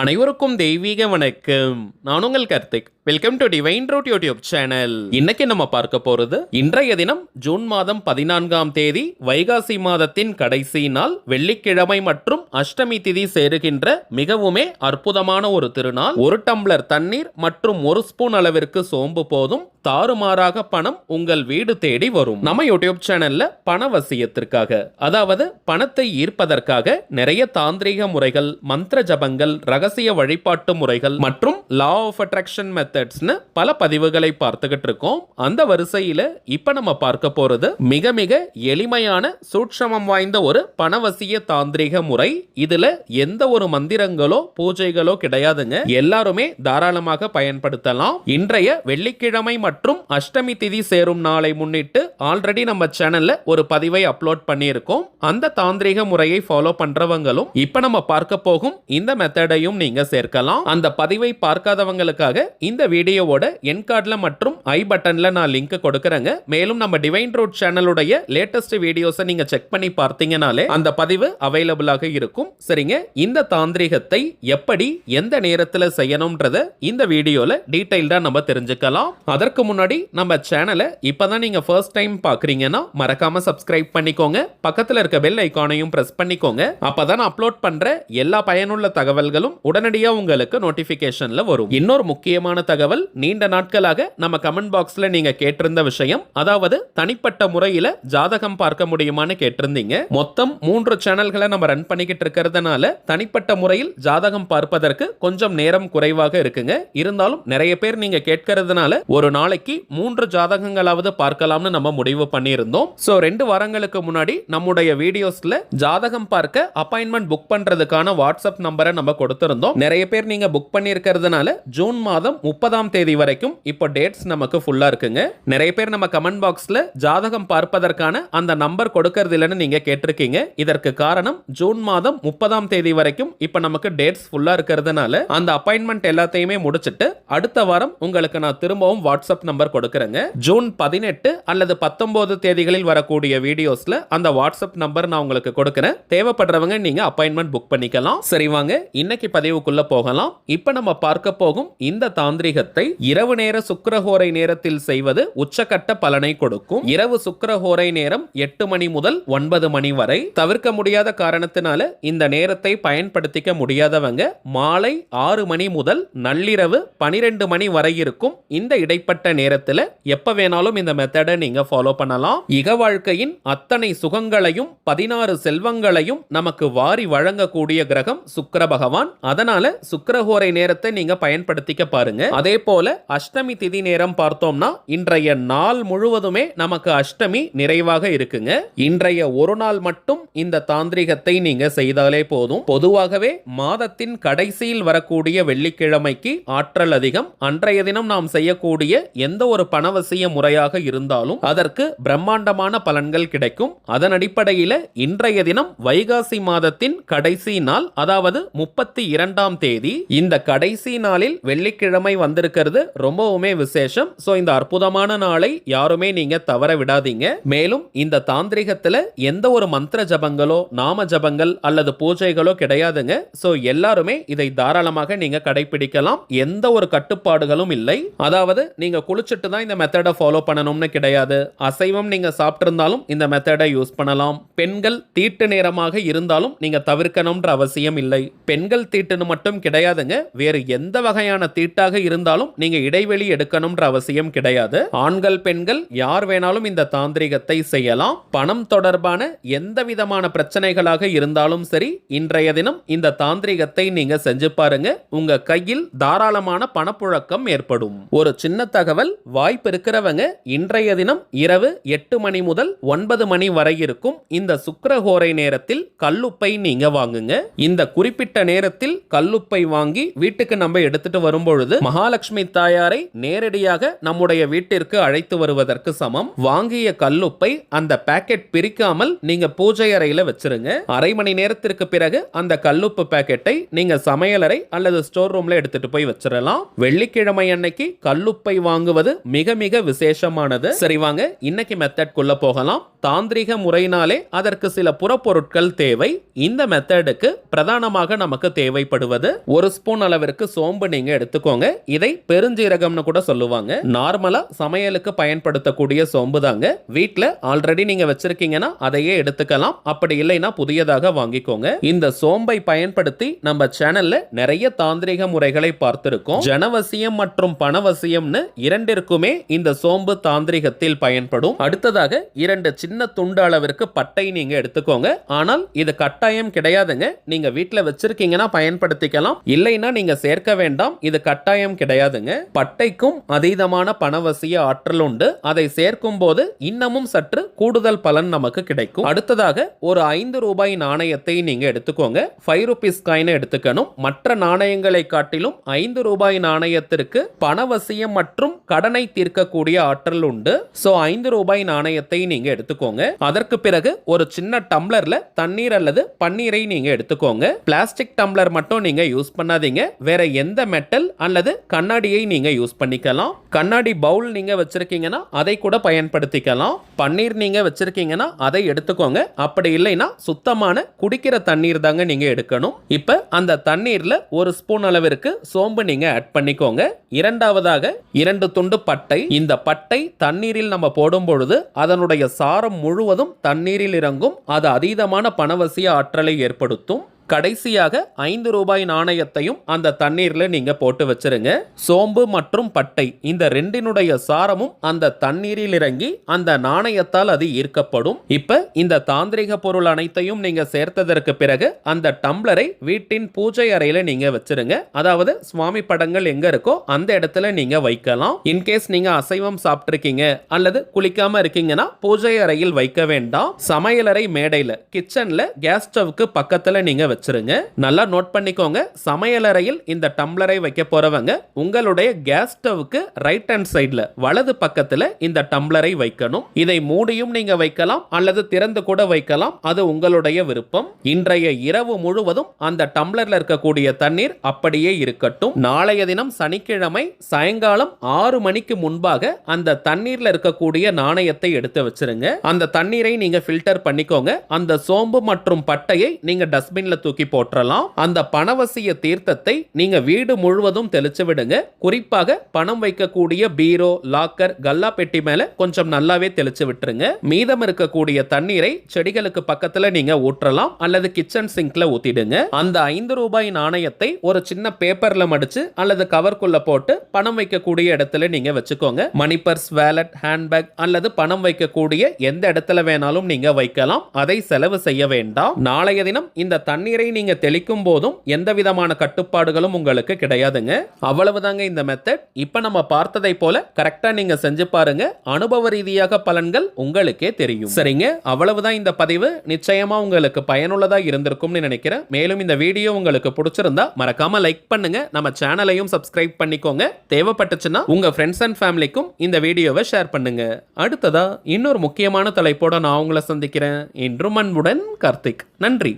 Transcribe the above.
அனைவருக்கும் தெய்வீக வணக்கம். நான் உங்கள் Karthik. Welcome to divine root YouTube channel. இன்னைக்கு நம்ம பார்க்க போறது இன்றைய தினம் ஜூன் மாதம் 14ஆம் தேதி வைகாசி மாதத்தின் கடைசி நாள் வெள்ளிக்கிழமை மற்றும் அஷ்டமி திதி சேருகின்ற மிகவுமே அற்புதமான ஒரு திருநாள். ஒரு டம்ளர் தண்ணீர் மற்றும் ஒரு ஸ்பூன் அளவிற்கு சோம்பு போதும். தாறுமாறாக பணம் உங்கள் வீடு தேடி வரும். நம்ம யூடியூப் சேனல்ல பணவசியத்திற்காக, அதாவது பணத்தை ஈர்ப்பதற்காக நிறைய தாந்திரீக முறைகள், மந்திர ஜபங்கள், ரகசிய வழிபாட்டு முறைகள் மற்றும் லா ஆஃப் அட்ராக்ஷன் மெத்தட்ஸ்னு பல பதிவுகளை பார்த்துக்கிட்டு இருக்கோம். அந்த வரிசையில இப்ப நம்ம பார்க்க போறது மிக மிக எளிமையான சூட்சமம் வாய்ந்த ஒரு பணவசிய தாந்திரீக முறை. இதுல எந்த ஒரு மந்திரங்களோ பூஜைகளோ கிடையாதுங்க. எல்லாருமே தாராளமாக பயன்படுத்தலாம். இன்றைய வெள்ளிக்கிழமை மற்றும் அஷ்டமி திதி சேரும் நாளை முன்னிட்டு ஆல்ரெடி நம்ம சேனல்ல ஒரு பதிவை அப்லோட் பண்ணியிருக்கோம். அந்த தாந்திரீக முறையை ஃபாலோ பண்றவங்களும் இப்ப நம்ம பார்க்க போகும் இந்த மெத்தடையும் நீங்க சேர்க்கலாம். அந்த பதிவை பார்க்காதவங்களுக்காக இந்த வீடியோவோட என் கார்டுல மற்றும் ஐ பட்டன்ல நான் லிங்க் கொடுக்கறேங்க. மேலும் நம்ம டிவைன் ரூட் சேனலுடைய லேட்டஸ்ட் வீடியோஸை நீங்க செக் பண்ணி பார்த்தீங்கனாலே அந்த பதிவு அவைலபிளாக இருக்கும். சரிங்க, இந்த தாந்திரீகத்தை எப்படி எந்த நேரத்தில் செய்யணும்ன்றத இந்த வீடியோல டீடைல்டா நம்ம தெரிஞ்சுக்கலாம். அதற்கு முன்னாடி நம்ம சேனலை இப்பதான் நீங்க ஃபர்ஸ்ட் டைம் பாக்குறீங்கன்னா மறக்காம சப்ஸ்கிரைப் பண்ணிக்கோங்க. பக்கத்துல இருக்க பெல் ஐகானையும் பிரஸ் பண்ணிக்கோங்க. அப்பதான் அப்லோட் பண்ற எல்லா பயனுள்ள தகவல்களும் உடனடியா உங்களுக்கு நோட்டிபிகேஷன்ல வரும். இன்னொரு முக்கியமான தகவல், நீண்ட நாட்களாக நம்ம கமெண்ட் பாக்ஸ்ல நீங்க கேட்டிருந்த விஷயம், அதாவது தனிப்பட்ட முறையில ஜாதகம் பார்க்க முடியுமான்னு கேட்டிருந்தீங்க. மொத்தம் 3 சேனல்களை நம்ம ரன் பண்ணிக்கிட்டு இருக்கிறதுனால தனிப்பட்ட முறையில் ஜாதகம் பார்ப்பதற்கு கொஞ்சம் நேரம் குறைவாக இருக்குங்க. இருந்தாலும் நிறைய பேர் நீங்க கேட்கறதுனால ஒரு நாளைக்கு 3 ஜாதகங்களாவது பார்க்கலாம்னு நம்ம முடிவு பண்ணியிருந்தோம். சோ 2 வாரங்களுக்கு முன்னாடி நம்முடைய வீடியோஸ்ல ஜாதகம் பார்க்க அப்பாயின்மெண்ட் புக் பண்றதுக்கான வாட்ஸ்அப் நம்பரை நம்ம கொடுத்திருந்தோம். நிறைய பேர் நீங்க புக் பண்ணியிருக்கிறதுனால ஜூன் மாதம் 30ஆம் தேதி வரைக்கும் இப்போ டேட்ஸ் நமக்கு ஃபுல்லா இருக்குங்க. நிறைய பேர் நம்ம கமெண்ட் பாக்ஸ்ல ஜாதகம் பார்ப்பதற்கான அந்த நம்பர் கொடுக்கறது இல்லைன்னு நீங்க கேட்டிருக்கீங்க. இதற்கு காரணம் ஜூன் மாதம் 30ஆம் தேதி வரைக்கும் இப்போ நமக்கு டேட்ஸ் ஃபுல்லா இருக்கிறதுனால அந்த அப்பாயின்மெண்ட் எல்லாத்தையுமே முடிச்சிட்டு அடுத்த வாரம் உங்களுக்கு நான் திரும்பவும் வாட்ஸ்அப் நம்பர் கொடுக்கறேங்க. ஜூன் 18 அல்லது 19 தேதிகளில் வரக்கூடிய வீடியோஸ்ல அந்த வாட்ஸ்அப் நம்பர் நான் உங்களுக்கு கொடுக்கறேன். தேவைப்படுறவங்க நீங்க அப்பாயின்மெண்ட் புக் பண்ணிக்கலாம். சரி, வாங்க இன்னைக்கு பதிவுக்குள்ள போகலாம். இப்ப நம்ம பார்க்க போகும் இந்த தாந்திரிகத்தை இரவு நேர சுக்கிரஹோரை நேரத்தில் செய்வது உச்சக்கட்ட பலனை கொடுக்கும். இரவு சுக்கிரஹோரை நேரம் 8 மணி முதல் 9 மணி வரை. தவிர்க்க முடியாத காரணத்தினால இந்த நேரத்தை பயன்படுத்திக்க முடியாதவங்க மாலை 6 மணி முதல் நள்ளிரவு 12 மணி வரை இருக்கும் இந்த இடைப்பட்ட நேரத்தில் எப்ப வேணாலும் இந்த மெத்தடை நீங்க ஃபாலோ பண்ணலாம். இக வாழ்க்கையின் அத்தனை சுகங்களையும் 16 செல்வங்களையும் நமக்கு வாரி வழங்கக்கூடிய கிரகம் சுக்கிர பகவான். அதனால சுக்கிரஹோரை நேரத்தை நீங்க பயன்படுத்திக்க பாருங்க. அதே போல அஷ்டமி திதி நேரம் பார்த்தோம்னா இன்றைய நாள் முழுவதுமே நமக்கு அஷ்டமி நிறைவாக இருக்குங்க. இன்றைய ஒரு நாள் மட்டும் இந்த தாந்திரிகத்தை நீங்க செய்தாலே போதும். பொதுவாகவே மாதத்தின் கடைசியில் வரக்கூடிய வெள்ளிக்கிழமைக்கு ஆற்றல் அதிகம். அன்றைய தினம் நாம் செய்யக்கூடிய எந்த ஒரு பணவசிய முறையாக இருந்தாலும் அதற்கு பிரம்மாண்டமான பலன்கள் கிடைக்கும். அதன் அடிப்படையில் இன்றைய தினம் வைகாசி மாதத்தின் கடைசி நாள், அதாவது 32ஆம் தேதி. இந்த கடைசி நாளில் வெள்ளிக்கிழமை வந்திருக்கிறது ரொம்பவுமே விசேஷம். சோ இந்த அற்புதமான நாளை யாருமே நீங்க தவற விடாதீங்க. மேலும் இந்த தாந்திரிகத்துல எந்த ஒரு மந்திர ஜபங்களோ நாம ஜபங்கள் அல்லது பூஜைகளோ கிடையாதுங்க. சோ எல்லாருமே இதை தாராளமாக நீங்க கடைபிடிக்கலாம். எந்த ஒரு கட்டுப்பாடுகளும் இல்லை. அதாவது நீங்க குளிச்சிட்டு தான் இந்த மெத்தடை ஃபாலோ பண்ணணும்னு கிடையாது. அசைவம் நீங்க சாப்பிட்டிருந்தாலும் இந்த மெத்தடை யூஸ் பண்ணலாம். பெண்கள் தீட்டு நேரமாக இருந்தாலும் நீங்க தவிர்க்கணும்ன்ற அவசியம் இல்லை. பெண்கள் தீட்டுன்னு மட்டும் கிடையாதுங்க, வேறு எந்த வகையான தீட்டாக இருந்தாலும் நீங்க இடைவெளி எடுக்கணும்ன்ற அவசியம் கிடையாது. ஆண்கள் பெண்கள் யார் வேணாலும் இந்த தாந்திரிகத்தை செய்யலாம். பணம் தொடர்பான எந்த விதமான பிரச்சனைகளாக இருந்தாலும் சரி, இன்றைய தினம் இந்த தாந்திரிகத்தை நீங்க செஞ்சு பாருங்க. உங்க கையில் தாராளமான பணப்புழக்கம் ஏற்படும். ஒரு சின்ன தகவல், வாய்ப்பு இருக்கிறவங்க இன்றைய தினம் இரவு 8 மணி முதல் 9 மணி வரை இருக்கும் இந்த சுக்கிரஹோரை நேரத்தில் கல்லுப்பை நீங்க வாங்குங்க. இந்த குறிப்பிட்ட நேரத்தில் கல்லுப்பை வாங்கி வீட்டுக்கு நம்ம எடுத்துட்டு வரும்பொழுது மகாலட்சுமி தாயாரை நேரடியாக நம்முடைய வீட்டிற்கு அழைத்து வருவதற்கு சமம். வாங்கிய கல்லுப்பை அந்த பாக்கெட் பிரிக்காமல் நீங்க பூஜை அறையில வச்சிருங்க. அரை மணி நேரத்திற்கு பிறகு அந்த கல்லுப்பு பாக்கெட்டை நீங்க சமையலறை அல்லது ஸ்டோர் ரூம்ல எடுத்துட்டு போய் வச்சிடலாம். வெள்ளிக்கிழமை அன்னைக்கு கல்லுப்பை வாங்குவது மிக மிக விசேஷமானது. சரி, வாங்க இன்னைக்கு மெத்தட் குள்ள போகலாம். தாந்திரிக முறையினாலே அதற்கு சில புறப்பொருட்கள் தேவை. இந்த மெத்தடுக்கு பிரதானமாக நமக்கு தேவைப்படுவது 1 ஸ்பூன் அளவிற்கு சோம்பு நீங்க எடுத்துக்கோங்க. இதை பெருஞ்சீரகம்னு கூட சொல்லுவாங்க. நார்மலா சமையலுக்கு பயன்படுத்தக்கூடிய சோம்பு தாங்க. வீட்ல ஆல்ரெடி நீங்க வச்சிருக்கீங்கன்னா அதையே எடுத்துக்கலாம். அப்படி இல்லைன்னா புதியதாக வாங்கிக்கோங்க. இந்த சோம்பை பயன்படுத்தி நம்ம சேனல்ல நிறைய தாந்திரிக முறைகளை பார்த்திருக்கோம். ஜனவசியம் மற்றும் பணவசியம்னு இரண்டிற்குமே இந்த சோம்பு தாந்திரிகத்தில் பயன்படும். அடுத்ததாக 2 சின்ன துண்டு அளவிற்கு பட்டை நீங்க எடுத்துக்கோங்க. ஆனால் இது கட்டாயம் கிடையாதுங்க. நீங்க வீட்ல வச்சிருக்கீங்கன்னா பயன்படுத்திக்கலாம். இல்லைன்னா நீங்க சேர்க்க வேண்டாம். இது கட்டாயம் கிடையாதுங்க. பட்டைக்கும் அதீதமான பணவசிய ஆற்றல் உண்டு. அதை சேர்க்கும் போது இன்னமும் சற்று கூடுதல் பலன் நமக்கு கிடைக்கும். அடுத்ததாக ஒரு 5 ரூபாய் நாணயத்தை நீங்க எடுத்துக்கோங்க. 5 ரூபீஸ் காயின் எடுத்துக்கணும். மற்ற நாணயங்களை காட்டிலும் 5 ரூபாய் நாணயத்திற்கு பணவசியம் மற்றும் கடனை தீர்க்கக்கூடிய ஆற்றல் உண்டு. சோ 5 ரூபாய் நாணயத்தை நீங்க எடுத்துக்கோங்க. அதற்கு பிறகு ஒரு சின்ன டம்ளர்ல தண்ணீர் அல்லது பன்னீரை நீங்க எடுத்துக்கோங்க. பிளாஸ்டிக் டம்ளர் மட்டும் நீங்க யூஸ் பண்ணாதீங்க. வேற எந்த மெட்டல் அல்லது கண்ணாடியை நீங்க யூஸ் பண்ணிக்கலாம். கண்ணாடி பவுல் நீங்க வச்சிருக்கீங்கன்னா அதை கூட பயன்படுத்திக்கலாம். பன்னீர் நீங்க வச்சிருக்கீங்கன்னா அதை எடுத்துக்கோங்க. அப்படி இல்லைன்னா சுத்தமான குடிக்கிற தண்ணீர் தாங்க நீங்க எடுக்கணும். இப்ப அந்த தண்ணீர்ல 1 ஸ்பூன் அளவிற்கு சோம்பு நீங்க ஆட் பண்ணிக்கோங்க. இரண்டாவதாக 2 துண்டு பட்டை. இந்த பட்டை தண்ணீரில் நம்ம போடும் பொழுது அதனுடைய சாரம் முழுவதும் தண்ணீரில் இறங்கும். அது அதீதமான பணவசிய ஆற்றலை ஏற்படுத்தும். கடைசியாக 5 ரூபாய் நாணயத்தையும் அந்த தண்ணீர்ல நீங்க போட்டு வச்சிருங்க. சோம்பு மற்றும் பட்டை இந்த ரெண்டினுடைய சாரமும் அந்த தண்ணீரில் இறங்கி அந்த நாணயத்தால் அது ஈர்க்கப்படும். இப்ப இந்த தாந்திரிக பொருள் அனைத்தையும் நீங்க சேர்த்ததற்கு பிறகு அந்த டம்ளரை வீட்டின் பூஜை அறையில நீங்க வச்சிருங்க. அதாவது சுவாமி படங்கள் எங்க இருக்கோ அந்த இடத்துல நீங்க வைக்கலாம். இன்கேஸ் நீங்க அசைவம் சாப்பிட்டிருக்கீங்க அல்லது குளிக்காம இருக்கீங்கன்னா பூஜை அறையில் வைக்க வேண்டாம். சமையலறை மேடையில கிச்சன்ல கேஸ் ஸ்டவ்க்கு பக்கத்துல நீங்க வச்சிருங்க. நல்லா நோட் பண்ணிக்கோங்க. சமையலறையில் இந்த டம்ளரை வைக்க போறவங்க உங்களுடைய கேஸ் ஸ்டவ்க்கு ரைட் ஹேண்ட் சைடுல வலது பக்கத்துல இந்த டம்ளரை வைக்கணும். இதை மூடியும் நீங்க வைக்கலாம் அல்லது திறந்து கூட வைக்கலாம். அது உங்களுடைய விருப்பம். இன்றைய இரவு முழுவதும் அந்த டம்ளர்ல இருக்கக்கூடிய தண்ணீர் அப்படியே இருக்கட்டும். நாளைய தினம் சனிக்கிழமை சாயங்காலம் 6 மணிக்கு முன்பாக அந்த தண்ணீர்ல இருக்கக்கூடிய நாணயத்தை எடுத்து வச்சிருங்க. அந்த தண்ணீரை நீங்க ஃபில்டர் பண்ணிக்கோங்க. அந்த சோம்பு மற்றும் பட்டையை நீங்க டஸ்ட்பின்ல தூக்கி போற்றலாம். அந்த பணவசிய தீர்த்தத்தை நீங்க வீடு முழுவதும் தெளிச்சு விடுங்க. குறிப்பாக பணம் வைக்கக்கூடிய பீரோ, லாக்கர், கல்லா பெட்டி மேல கொஞ்சம் நல்லாவே தெளிச்சு விட்டுருங்க. மீதம் இருக்கக்கூடிய தண்ணீரை செடிகளுக்கு பக்கத்துல நீங்க ஊற்றலாம் அல்லது கிச்சன் சிங்க்ல ஊத்திடுங்க. அந்த 5 ரூபாய் நாணயத்தை ஒரு சின்ன பேப்பர்ல மடிச்சு அல்லது கவர்க்குள்ள போட்டு பணம் வைக்கக்கூடிய இடத்துல நீங்க வச்சுக்கோங்க. மணி பர்ஸ், வேலட், ஹேண்ட்பேக் அல்லது பணம் வைக்கக்கூடிய எந்த இடத்துல வேணாலும் நீங்க வைக்கலாம். அதை செலவு செய்ய வேண்டாம். நாளைய தினம் இந்த தண்ணீரை நீங்க தெளிக்கும் போதும் எந்த விதமான கட்டுப்பாடுகளும் உங்களுக்கு கிடையாதுங்க. அவ்வளவுதாங்க இந்த மெத்தட். இப்ப நம்ம பார்த்ததை போல கரெக்டா நீங்க செஞ்சு பாருங்க. அனுபவ ரீதியாக பலன்கள் உங்களுக்கே தெரியும். சரிங்க, அவ்வளவுதான் இந்த பதிவு. நிச்சயமா உங்களுக்கு பயனுள்ளதா இருந்திருக்கும்னு நினைக்கிறேன். மேலும் இந்த வீடியோ உங்களுக்கு பிடிச்சிருந்தா மறக்காம லைக் பண்ணுங்க. நம்ம சேனலையும் சப்ஸ்கிரைப் பண்ணிக்கோங்க. தேவைப்பட்டுச்சுன்னா உங்க ஃப்ரெண்ட்ஸ் அண்ட் ஃபேமிலிக்கும் இந்த வீடியோவை ஷேர் பண்ணுங்க. அடுத்ததா இன்னொரு முக்கியமான தலைப்போட நான் உங்களை சந்திக்கிறேன். இன்றும் அன்புடன் கார்த்திக். நன்றி.